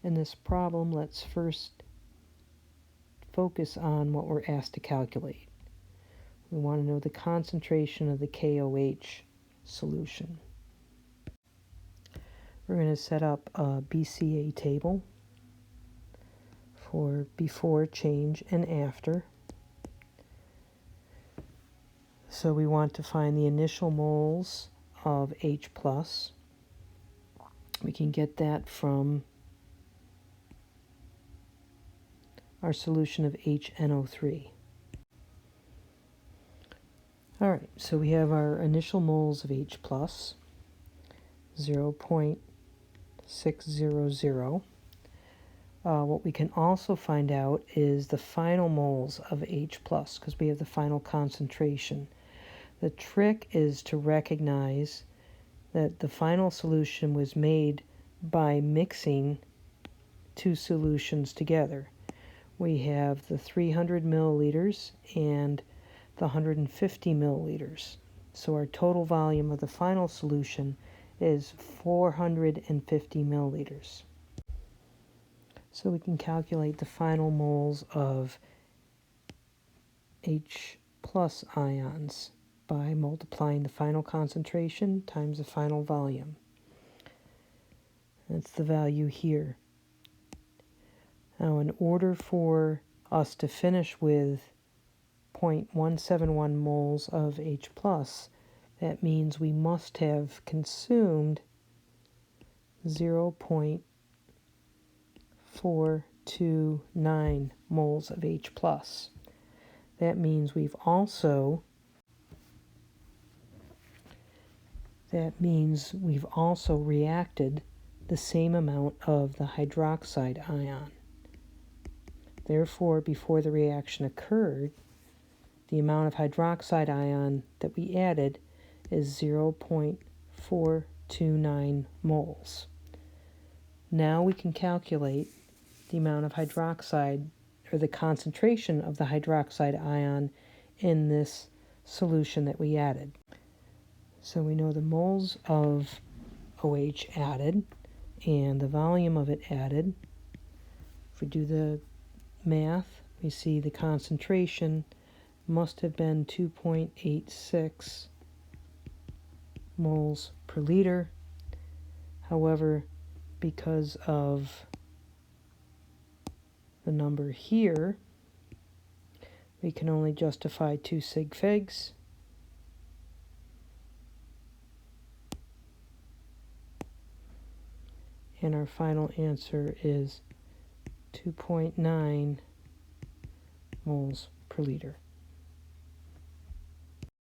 In this problem, let's first focus on what we're asked to calculate. We want to know the concentration of the KOH solution. We're going to set up a BCA table for before, change, and after. So we want to find the initial moles of H+. We can get that from our solution of HNO3. All right, so we have our initial moles of H+, 0.600. What we can also find out is the final moles of H+, because we have the final concentration. The trick is to recognize that the final solution was made by mixing two solutions together. We have the 300 milliliters and the 150 milliliters. So our total volume of the final solution is 450 milliliters. So we can calculate the final moles of H+ ions by multiplying the final concentration times the final volume. That's the value here. Now, in order for us to finish with 0.171 moles of H+, that means we must have consumed 0.429 moles of H+. That means we've also reacted the same amount of the hydroxide ion. Therefore, before the reaction occurred, the amount of hydroxide ion that we added is 0.429 moles. Now we can calculate the amount of hydroxide, or the concentration of the hydroxide ion in this solution that we added. So we know the moles of OH added and the volume of it added. If we do the math, we see the concentration must have been 2.86 moles per liter. However, because of the number here, we can only justify 2 sig figs. And our final answer is 2.9 moles per liter.